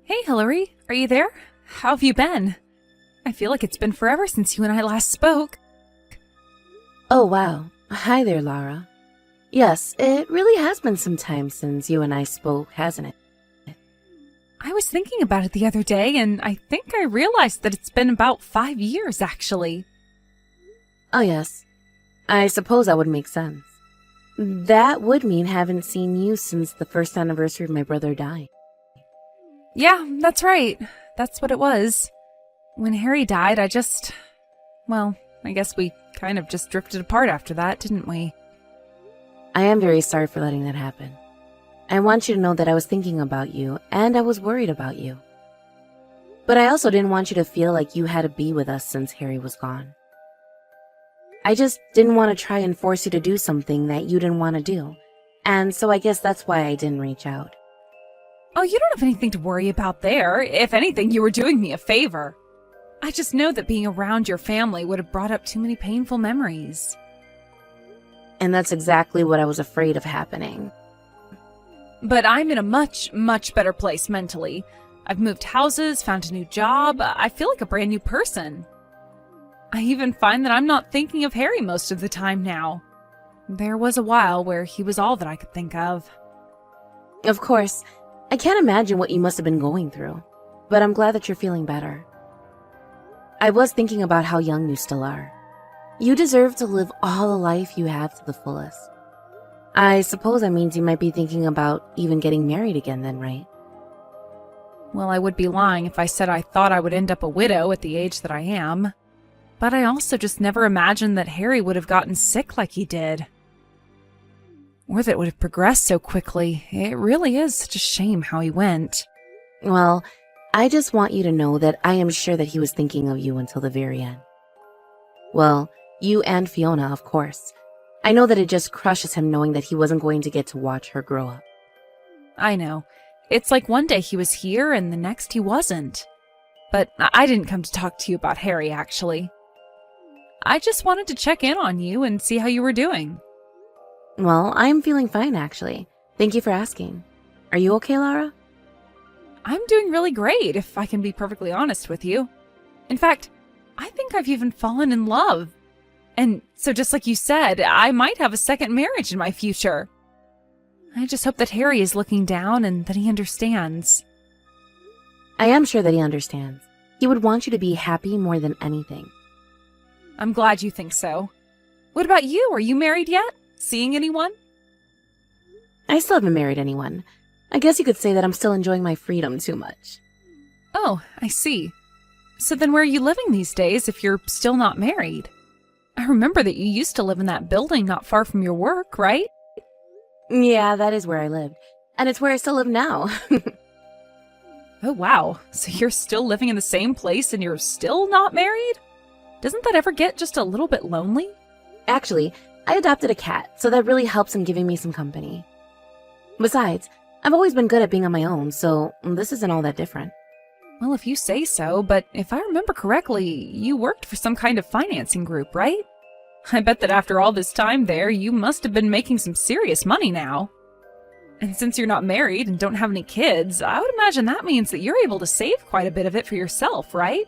Hey, Hillary, are you there? How have you been? I feel like it's been forever since you and I last spoke. Oh, wow. Hi there, Lara. Yes, it really has been some time since you and I spoke, hasn't it? I was thinking about it the other day, and I think I realized that it's been about 5 years, actually. Oh, yes. I suppose that would make sense. That would mean haven't seen you since the first anniversary of my brother dying. Yeah, that's right. That's what it was. When Harry died, I guess we kind of just drifted apart after that, didn't we? I am very sorry for letting that happen. I want you to know that I was thinking about you, and I was worried about you. But I also didn't want you to feel like you had to be with us since Harry was gone. I just didn't want to try and force you to do something that you didn't want to do, and so I guess that's why I didn't reach out. Oh, you don't have anything to worry about there. If anything, you were doing me a favor. I just know that being around your family would have brought up too many painful memories. And that's exactly what I was afraid of happening. But I'm in a much, much better place mentally. I've moved houses, found a new job. I feel like a brand new person. I even find that I'm not thinking of Harry most of the time now. There was a while where he was all that I could think of. Of course, I can't imagine what you must have been going through, but I'm glad that you're feeling better. I was thinking about how young you still are. You deserve to live all the life you have to the fullest. I suppose that means you might be thinking about even getting married again then, right? Well, I would be lying if I said I thought I would end up a widow at the age that I am. But I also just never imagined that Harry would have gotten sick like he did. Or that it would have progressed so quickly. It really is such a shame how he went. Well, I just want you to know that I am sure that he was thinking of you until the very end. Well, you and Fiona, of course. I know that it just crushes him knowing that he wasn't going to get to watch her grow up. I know. It's like one day he was here and the next he wasn't. But I didn't come to talk to you about Harry, actually. I just wanted to check in on you and see how you were doing. Well, I'm feeling fine, actually. Thank you for asking. Are you okay, Lara? I'm doing really great, if I can be perfectly honest with you. In fact, I think I've even fallen in love. And so just like you said, I might have a second marriage in my future. I just hope that Harry is looking down and that he understands. I am sure that he understands. He would want you to be happy more than anything. I'm glad you think so. What about you? Are you married yet? Seeing anyone? I still haven't married anyone. I guess you could say that I'm still enjoying my freedom too much. Oh, I see. So then where are you living these days if you're still not married? I remember that you used to live in that building not far from your work, right? Yeah, that is where I lived. And it's where I still live now. Oh, wow. So you're still living in the same place and you're still not married? Doesn't that ever get just a little bit lonely? Actually, I adopted a cat, so that really helps in giving me some company. Besides, I've always been good at being on my own, so this isn't all that different. Well, if you say so, but if I remember correctly, you worked for some kind of financing group, right? I bet that after all this time there, you must have been making some serious money now. And since you're not married and don't have any kids, I would imagine that means that you're able to save quite a bit of it for yourself, right?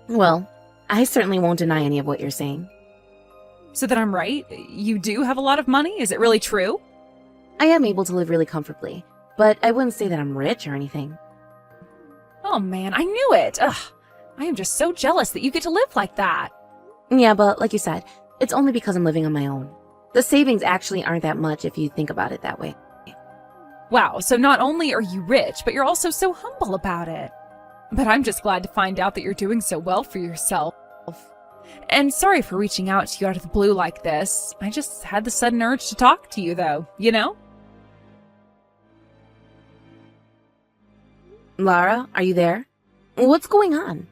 Well, I certainly won't deny any of what you're saying. So that I'm right? You do have a lot of money? Is it really true? I am able to live really comfortably, but I wouldn't say that I'm rich or anything. Oh man, I knew it! Ugh, I am just so jealous that you get to live like that. Yeah, but like you said, it's only because I'm living on my own. The savings actually aren't that much if you think about it that way. Wow, so not only are you rich, but you're also so humble about it. But I'm just glad to find out that you're doing so well for yourself. And sorry for reaching out to you out of the blue like this. I just had the sudden urge to talk to you, though, you know? Lara, are you there? What's going on?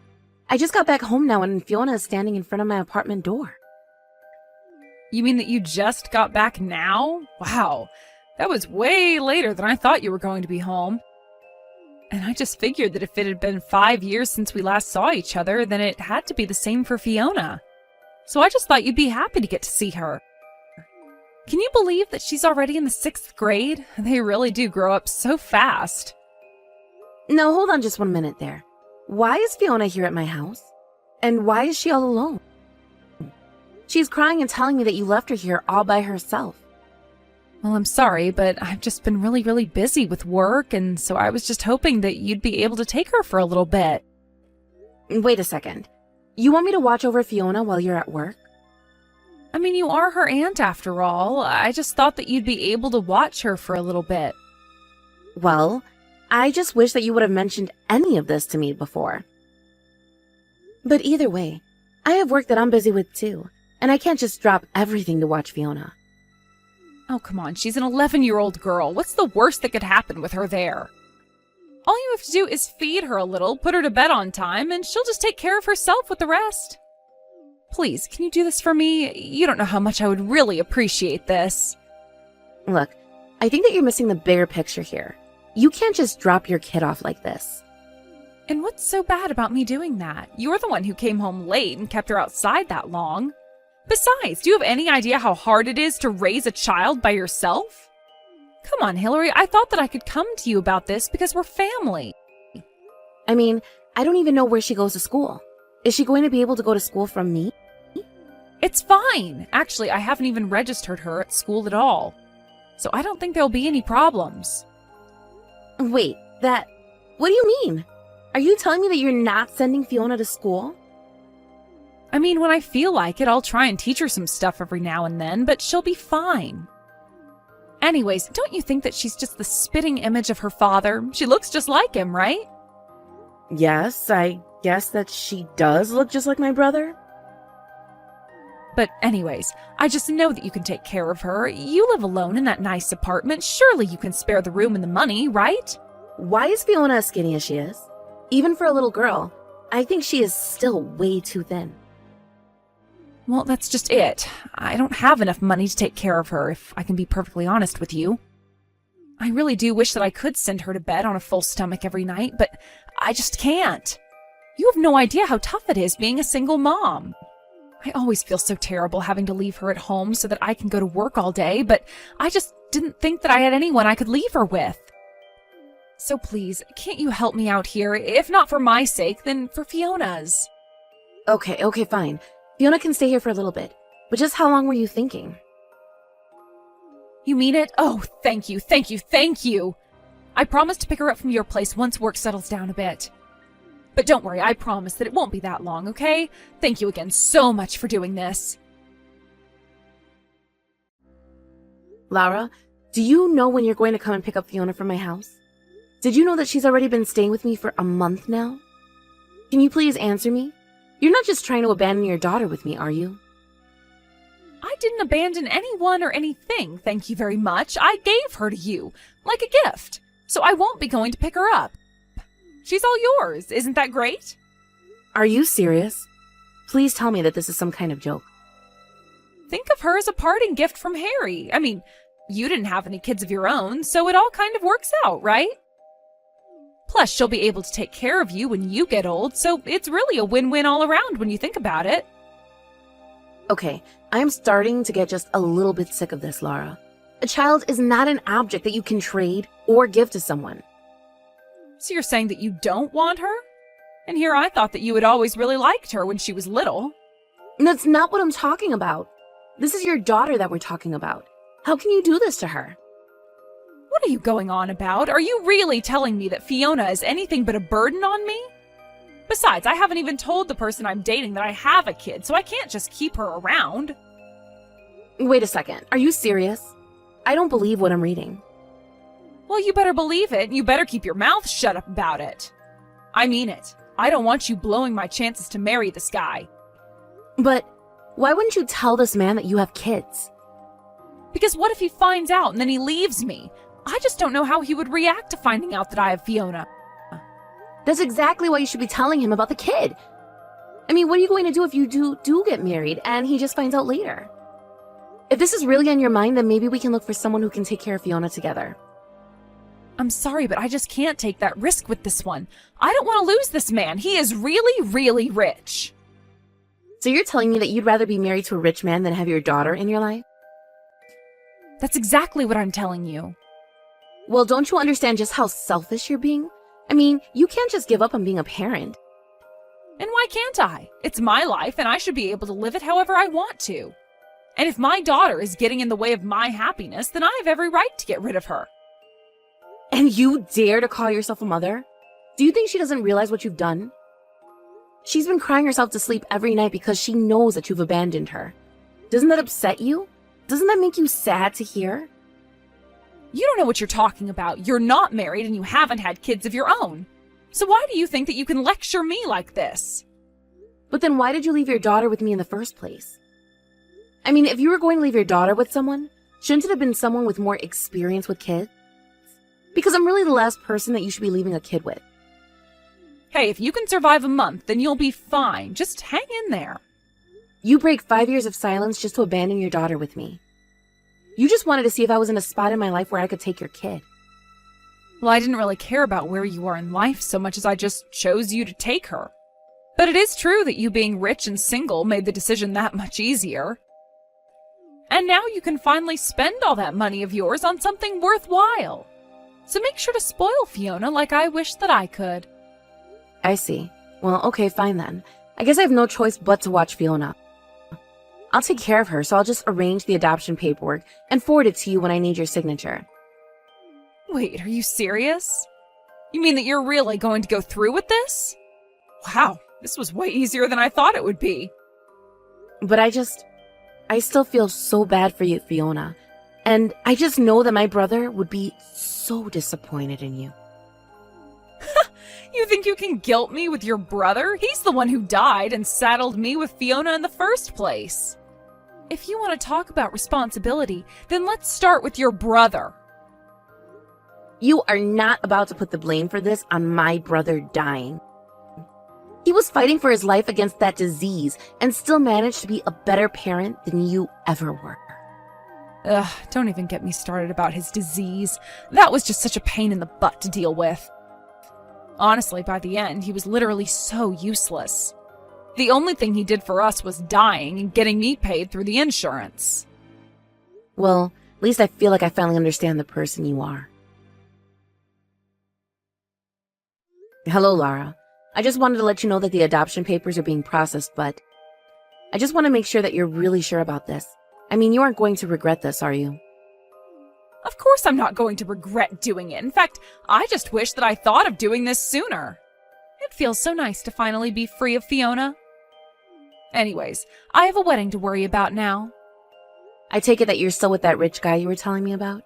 I just got back home now and Fiona is standing in front of my apartment door. You mean that you just got back now? Wow, that was way later than I thought you were going to be home. And I just figured that if it had been 5 years since we last saw each other, then it had to be the same for Fiona. So I just thought you'd be happy to get to see her. Can you believe that she's already in the 6th grade? They really do grow up so fast. No, hold on just 1 minute there. Why is Fiona here at my house? And why is she all alone? She's crying and telling me that you left her here all by herself. Well, I'm sorry, but I've just been really busy with work, and so I was just hoping that you'd be able to take her for a little bit. Wait a second. You want me to watch over Fiona while you're at work? I mean, you are her aunt after all. I just thought that you'd be able to watch her for a little bit. Well, I just wish that you would have mentioned any of this to me before. But either way, I have work that I'm busy with too, and I can't just drop everything to watch Fiona. Oh, come on, she's an 11-year-old girl. What's the worst that could happen with her there? All you have to do is feed her a little, put her to bed on time, and she'll just take care of herself with the rest. Please, can you do this for me? You don't know how much I would really appreciate this. Look, I think that you're missing the bigger picture here. You can't just drop your kid off like this. And what's so bad about me doing that? You're the one who came home late and kept her outside that long. Besides, do you have any idea how hard it is to raise a child by yourself? Come on, Hillary, I thought that I could come to you about this because we're family. I mean, I don't even know where she goes to school. Is she going to be able to go to school from me? It's fine. Actually, I haven't even registered her at school at all. So I don't think there'll be any problems. Wait, what do you mean? Are you telling me that you're not sending Fiona to school? I mean, when I feel like it, I'll try and teach her some stuff every now and then, but she'll be fine. Anyways, don't you think that she's just the spitting image of her father? She looks just like him, right? Yes, I guess that she does look just like my brother. But anyways, I just know that you can take care of her. You live alone in that nice apartment. Surely you can spare the room and the money, right? Why is Fiona as skinny as she is? Even for a little girl, I think she is still way too thin. Well, that's just it. I don't have enough money to take care of her, if I can be perfectly honest with you. I really do wish that I could send her to bed on a full stomach every night, but I just can't. You have no idea how tough it is being a single mom. I always feel so terrible having to leave her at home so that I can go to work all day, but I just didn't think that I had anyone I could leave her with. So please, can't you help me out here? If not for my sake, then for Fiona's. Okay, fine. Fiona can stay here for a little bit. But just how long were you thinking? You mean it? Oh, thank you. I promise to pick her up from your place once work settles down a bit. But don't worry, I promise that it won't be that long, okay? Thank you again so much for doing this. Laura, do you know when you're going to come and pick up Fiona from my house? Did you know that she's already been staying with me for a month now? Can you please answer me? You're not just trying to abandon your daughter with me, are you? I didn't abandon anyone or anything, thank you very much. I gave her to you, like a gift. So I won't be going to pick her up. She's all yours. Isn't that great? Are you serious? Please tell me that this is some kind of joke. Think of her as a parting gift from Harry. I mean, you didn't have any kids of your own, so it all kind of works out, right? Plus, she'll be able to take care of you when you get old, so it's really a win-win all around when you think about it. Okay, I am starting to get just a little bit sick of this, Laura. A child is not an object that you can trade or give to someone. So you're saying that you don't want her? And here I thought that you had always really liked her when she was little. That's not what I'm talking about. This is your daughter that we're talking about. How can you do this to her? What are you going on about? Are you really telling me that Fiona is anything but a burden on me? Besides, I haven't even told the person I'm dating that I have a kid, so I can't just keep her around. Wait a second. Are you serious? I don't believe what I'm reading. Well, you better believe it, and you better keep your mouth shut up about it. I mean it. I don't want you blowing my chances to marry this guy. But why wouldn't you tell this man that you have kids? Because what if he finds out and then he leaves me? I just don't know how he would react to finding out that I have Fiona. That's exactly why you should be telling him about the kid. I mean, what are you going to do if you do get married and he just finds out later? If this is really on your mind, then maybe we can look for someone who can take care of Fiona together. I'm sorry, but I just can't take that risk with this one. I don't want to lose this man. He is really rich. So you're telling me that you'd rather be married to a rich man than have your daughter in your life? That's exactly what I'm telling you. Well, don't you understand just how selfish you're being? I mean, you can't just give up on being a parent. And why can't I? It's my life, and I should be able to live it however I want to. And if my daughter is getting in the way of my happiness, then I have every right to get rid of her. And you dare to call yourself a mother? Do you think she doesn't realize what you've done? She's been crying herself to sleep every night because she knows that you've abandoned her. Doesn't that upset you? Doesn't that make you sad to hear? You don't know what you're talking about. You're not married and you haven't had kids of your own. So why do you think that you can lecture me like this? But then why did you leave your daughter with me in the first place? I mean, if you were going to leave your daughter with someone, shouldn't it have been someone with more experience with kids? Because I'm really the last person that you should be leaving a kid with. Hey, if you can survive a month, then you'll be fine. Just hang in there. You break 5 years of silence just to abandon your daughter with me. You just wanted to see if I was in a spot in my life where I could take your kid. Well, I didn't really care about where you are in life so much as I just chose you to take her. But it is true that you being rich and single made the decision that much easier. And now you can finally spend all that money of yours on something worthwhile. So make sure to spoil Fiona like I wish that I could. I see. Well, okay, fine then. I guess I have no choice but to watch Fiona. I'll take care of her, so I'll just arrange the adoption paperwork and forward it to you when I need your signature. Wait, are you serious? You mean that you're really going to go through with this? Wow, this was way easier than I thought it would be. But I still feel so bad for you, Fiona. And I just know that my brother would be so disappointed in you. You think you can guilt me with your brother? He's the one who died and saddled me with Fiona in the first place. If you want to talk about responsibility, then let's start with your brother. You are not about to put the blame for this on my brother dying. He was fighting for his life against that disease and still managed to be a better parent than you ever were. Ugh, don't even get me started about his disease. That was just such a pain in the butt to deal with. Honestly, by the end, he was literally so useless. The only thing he did for us was dying and getting me paid through the insurance. Well, at least I feel like I finally understand the person you are. Hello, Lara. I just wanted to let you know that the adoption papers are being processed, but I just want to make sure that you're really sure about this. I mean, you aren't going to regret this, are you? Of course I'm not going to regret doing it. In fact, I just wish that I thought of doing this sooner. It feels so nice to finally be free of Fiona. Anyways, I have a wedding to worry about now. I take it that you're still with that rich guy you were telling me about?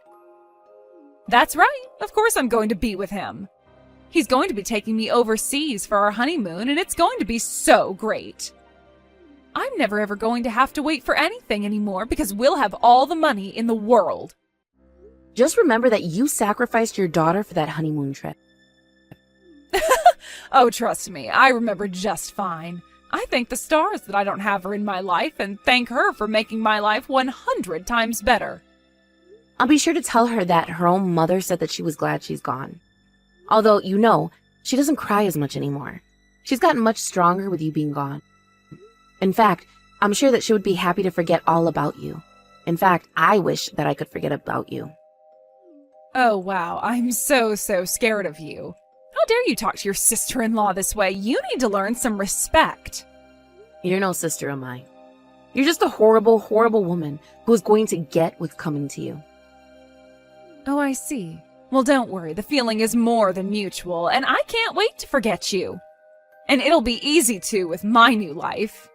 That's right. Of course I'm going to be with him. He's going to be taking me overseas for our honeymoon, and it's going to be so great. I'm never ever going to have to wait for anything anymore because we'll have all the money in the world. Just remember that you sacrificed your daughter for that honeymoon trip. Oh, trust me, I remember just fine. I thank the stars that I don't have her in my life and thank her for making my life 100 times better. I'll be sure to tell her that her own mother said that she was glad she's gone. Although, you know, she doesn't cry as much anymore. She's gotten much stronger with you being gone. In fact, I'm sure that she would be happy to forget all about you. In fact, I wish that I could forget about you. Oh, wow, I'm so scared of you. How dare you talk to your sister-in-law this way? You need to learn some respect. You're no sister of mine. You're just a horrible, horrible woman who is going to get what's coming to you. Oh, I see. Well, don't worry. The feeling is more than mutual, and I can't wait to forget you. And it'll be easy, too, with my new life.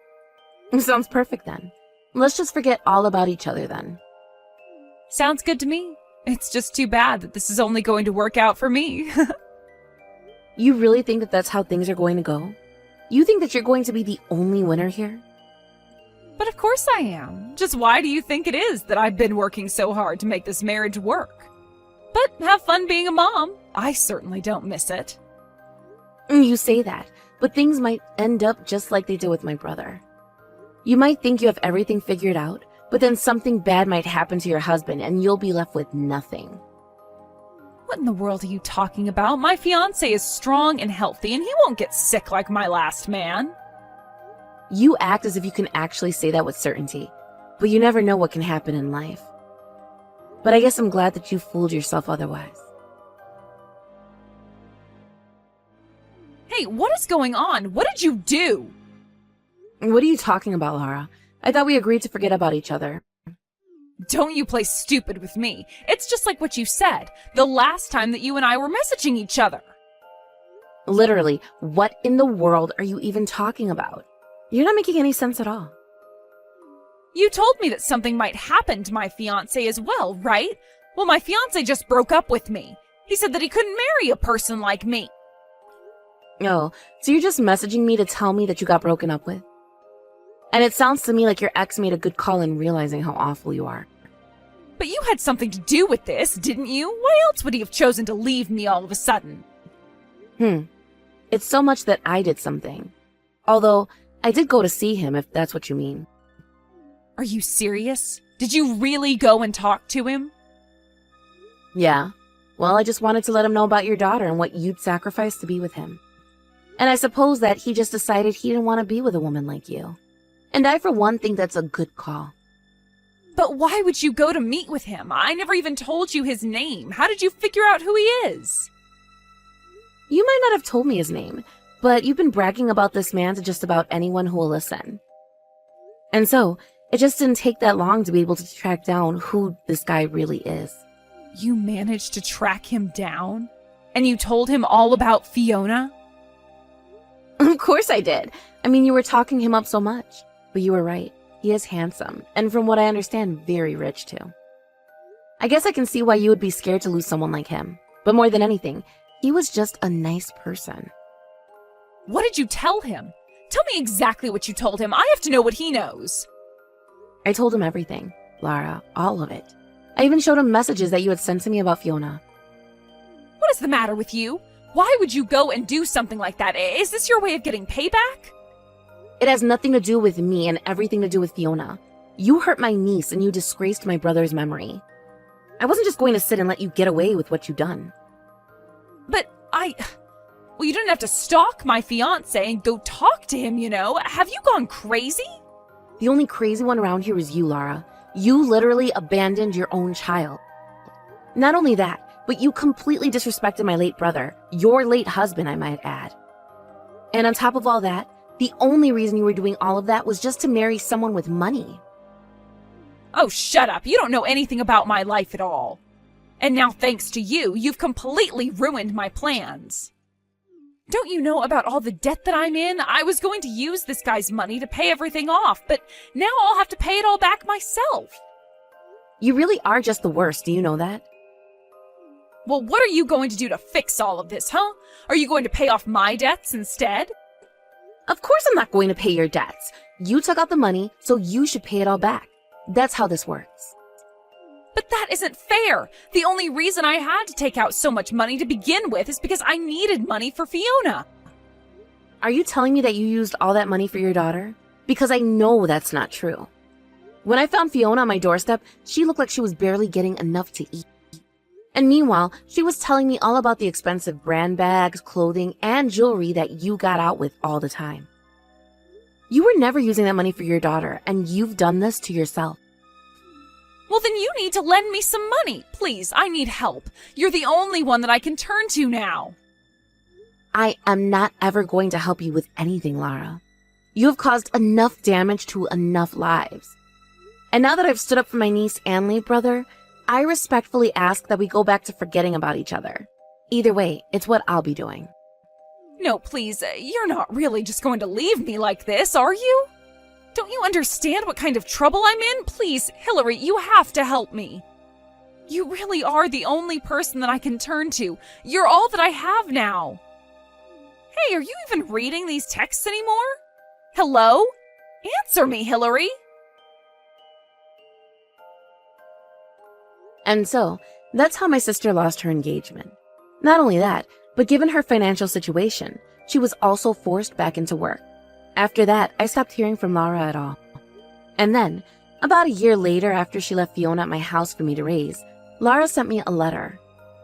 Sounds perfect, then. Let's just forget all about each other, then. Sounds good to me. It's just too bad that this is only going to work out for me. You really think that that's how things are going to go? You think that you're going to be the only winner here? But of course I am. Just why do you think it is that I've been working so hard to make this marriage work? But have fun being a mom. I certainly don't miss it. You say that, but things might end up just like they did with my brother. You might think you have everything figured out, but then something bad might happen to your husband and you'll be left with nothing. What in the world are you talking about? My fiancé is strong and healthy, and he won't get sick like my last man. You act as if you can actually say that with certainty, but you never know what can happen in life. But I guess I'm glad that you fooled yourself otherwise. Hey, what is going on? What did you do? What are you talking about, Lara? I thought we agreed to forget about each other. Don't you play stupid with me. It's just like what you said, the last time that you and I were messaging each other. Literally, what in the world are you even talking about? You're not making any sense at all. You told me that something might happen to my fiancé as well, right? Well, my fiancé just broke up with me. He said that he couldn't marry a person like me. Oh, so you're just messaging me to tell me that you got broken up with? And it sounds to me like your ex made a good call in realizing how awful you are. But you had something to do with this, didn't you? Why else would he have chosen to leave me all of a sudden? It's so much that I did something. Although, I did go to see him, if that's what you mean. Are you serious? Did you really go and talk to him? Yeah. Well, I just wanted to let him know about your daughter and what you'd sacrifice to be with him. And I suppose that he just decided he didn't want to be with a woman like you. And I, for one, think that's a good call. But why would you go to meet with him? I never even told you his name. How did you figure out who he is? You might not have told me his name, but you've been bragging about this man to just about anyone who will listen. And so, it just didn't take that long to be able to track down who this guy really is. You managed to track him down? And you told him all about Fiona? Of course I did. I mean, you were talking him up so much. But you were right. He is handsome, and from what I understand, very rich too. I guess I can see why you would be scared to lose someone like him. But more than anything, he was just a nice person. What did you tell him? Tell me exactly what you told him. I have to know what he knows. I told him everything, Lara, all of it. I even showed him messages that you had sent to me about Fiona. What is the matter with you? Why would you go and do something like that? Is this your way of getting payback? It has nothing to do with me and everything to do with Fiona. You hurt my niece and you disgraced my brother's memory. I wasn't just going to sit and let you get away with what you've done. But well, you didn't have to stalk my fiancé and go talk to him, you know? Have you gone crazy? The only crazy one around here is you, Lara. You literally abandoned your own child. Not only that, but you completely disrespected my late brother, your late husband, I might add. And on top of all that, the only reason you were doing all of that was just to marry someone with money. Oh, shut up. You don't know anything about my life at all. And now, thanks to you, you've completely ruined my plans. Don't you know about all the debt that I'm in? I was going to use this guy's money to pay everything off, but now I'll have to pay it all back myself. You really are just the worst, do you know that? Well, what are you going to do to fix all of this, huh? Are you going to pay off my debts instead? Of course I'm not going to pay your debts. You took out the money, so you should pay it all back. That's how this works. But that isn't fair. The only reason I had to take out so much money to begin with is because I needed money for Fiona. Are you telling me that you used all that money for your daughter? Because I know that's not true. When I found Fiona on my doorstep, she looked like she was barely getting enough to eat. And meanwhile, she was telling me all about the expensive brand bags, clothing, and jewelry that you got out with all the time. You were never using that money for your daughter, and you've done this to yourself. Well, then you need to lend me some money. Please, I need help. You're the only one that I can turn to now. I am not ever going to help you with anything, Lara. You have caused enough damage to enough lives. And now that I've stood up for my niece and late brother, I respectfully ask that we go back to forgetting about each other. Either way, it's what I'll be doing. No, please, you're not really just going to leave me like this, are you? Don't you understand what kind of trouble I'm in? Please, Hillary, you have to help me. You really are the only person that I can turn to. You're all that I have now. Hey, are you even reading these texts anymore? Hello? Answer me, Hillary. And so, that's how my sister lost her engagement. Not only that, but given her financial situation, she was also forced back into work. After that, I stopped hearing from Lara at all. And then, about a year later after she left Fiona at my house for me to raise, Lara sent me a letter.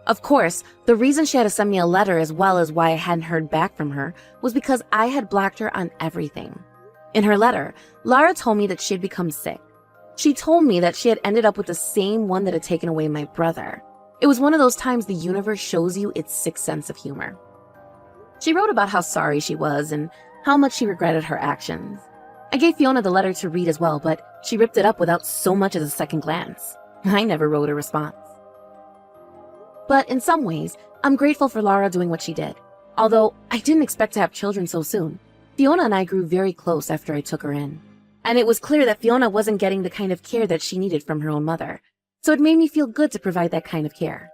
Of course, the reason she had to send me a letter as well as why I hadn't heard back from her was because I had blocked her on everything. In her letter, Lara told me that she had become sick. She told me that she had ended up with the same one that had taken away my brother. It was one of those times the universe shows you its sixth sense of humor. She wrote about how sorry she was and how much she regretted her actions. I gave Fiona the letter to read as well, but she ripped it up without so much as a second glance. I never wrote a response. But in some ways, I'm grateful for Laura doing what she did. Although I didn't expect to have children so soon, Fiona and I grew very close after I took her in. And it was clear that Fiona wasn't getting the kind of care that she needed from her own mother, so it made me feel good to provide that kind of care.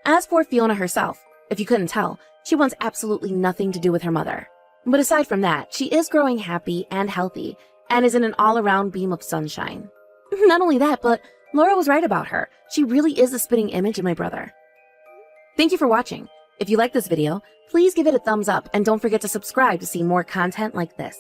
As for Fiona herself, if you couldn't tell, she wants absolutely nothing to do with her mother. But aside from that, she is growing happy and healthy, and is in an all-around beam of sunshine. Not only that, but Laura was right about her. She really is a spitting image of my brother. Thank you for watching. If you like this video, please give it a thumbs up and don't forget to subscribe to see more content like this.